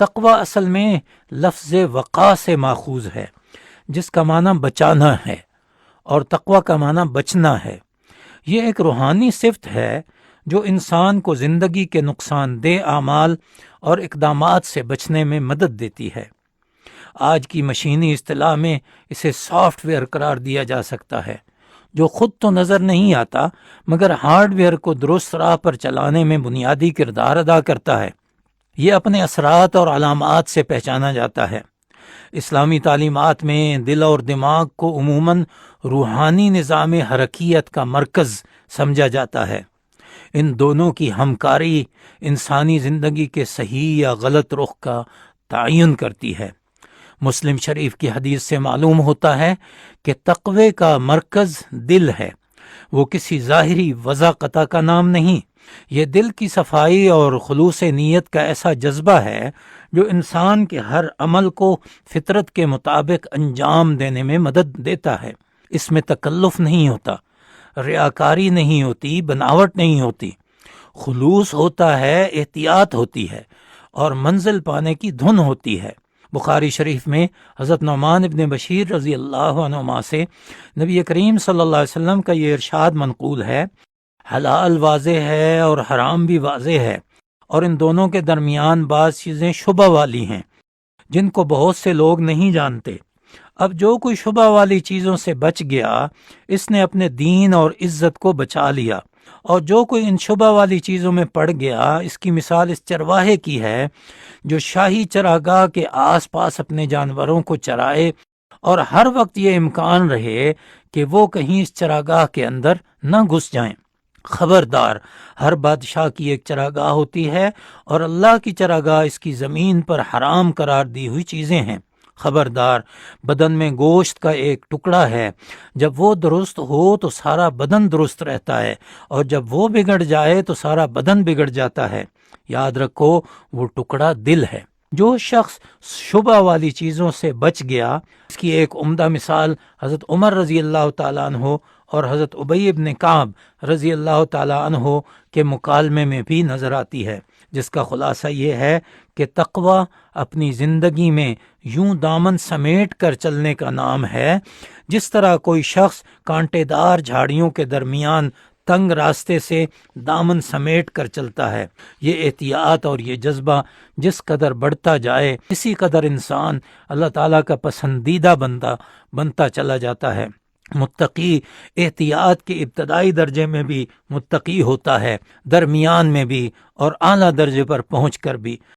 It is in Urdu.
تقوی اصل میں لفظ وقا سے ماخوذ ہے، جس کا معنی بچانا ہے، اور تقوی کا معنی بچنا ہے۔ یہ ایک روحانی صفت ہے جو انسان کو زندگی کے نقصان دہ اعمال اور اقدامات سے بچنے میں مدد دیتی ہے۔ آج کی مشینی اصطلاح میں اسے سافٹ ویئر قرار دیا جا سکتا ہے، جو خود تو نظر نہیں آتا مگر ہارڈ ویئر کو درست راہ پر چلانے میں بنیادی کردار ادا کرتا ہے۔ یہ اپنے اثرات اور علامات سے پہچانا جاتا ہے۔ اسلامی تعلیمات میں دل اور دماغ کو عموماً روحانی نظام حرکیت کا مرکز سمجھا جاتا ہے۔ ان دونوں کی ہمکاری انسانی زندگی کے صحیح یا غلط رخ کا تعین کرتی ہے۔ مسلم شریف کی حدیث سے معلوم ہوتا ہے کہ تقوی کا مرکز دل ہے، وہ کسی ظاہری وضاقتہ کا نام نہیں۔ یہ دل کی صفائی اور خلوص نیت کا ایسا جذبہ ہے جو انسان کے ہر عمل کو فطرت کے مطابق انجام دینے میں مدد دیتا ہے۔ اس میں تکلف نہیں ہوتا، ریاکاری نہیں ہوتی، بناوٹ نہیں ہوتی، خلوص ہوتا ہے، احتیاط ہوتی ہے، اور منزل پانے کی دھن ہوتی ہے۔ بخاری شریف میں حضرت نعمان ابن بشیر رضی اللہ عنہما سے نبی کریم صلی اللہ علیہ وسلم کا یہ ارشاد منقول ہے، حلال واضح ہے اور حرام بھی واضح ہے، اور ان دونوں کے درمیان بعض چیزیں شبہ والی ہیں جن کو بہت سے لوگ نہیں جانتے۔ اب جو کوئی شبہ والی چیزوں سے بچ گیا، اس نے اپنے دین اور عزت کو بچا لیا، اور جو کوئی ان شبہ والی چیزوں میں پڑ گیا، اس کی مثال اس چرواہے کی ہے جو شاہی چراگاہ کے آس پاس اپنے جانوروں کو چرائے، اور ہر وقت یہ امکان رہے کہ وہ کہیں اس چراگاہ کے اندر نہ گھس جائیں۔ خبردار، ہر بادشاہ کی ایک چراگاہ ہوتی ہے، اور اللہ کی چراگاہ اس کی زمین پر حرام قرار دی ہوئی چیزیں ہیں۔ خبردار، بدن میں گوشت کا ایک ٹکڑا ہے، جب وہ درست ہو تو سارا بدن درست رہتا ہے، اور جب وہ بگڑ جائے تو سارا بدن بگڑ جاتا ہے۔ یاد رکھو، وہ ٹکڑا دل ہے۔ جو شخص شبہ والی چیزوں سے بچ گیا، اس کی ایک عمدہ مثال حضرت عمر رضی اللہ تعالیٰ عنہ اور حضرت ابی ابن کعب رضی اللہ تعالیٰ عنہ کے مکالمے میں بھی نظر آتی ہے، جس کا خلاصہ یہ ہے کہ تقوی اپنی زندگی میں یوں دامن سمیٹ کر چلنے کا نام ہے جس طرح کوئی شخص کانٹے دار جھاڑیوں کے درمیان تنگ راستے سے دامن سمیٹ کر چلتا ہے۔ یہ احتیاط اور یہ جذبہ جس قدر بڑھتا جائے، اسی قدر انسان اللہ تعالیٰ کا پسندیدہ بندہ بنتا چلا جاتا ہے۔ متقی احتیاط کے ابتدائی درجے میں بھی متقی ہوتا ہے، درمیان میں بھی، اور اعلیٰ درجے پر پہنچ کر بھی۔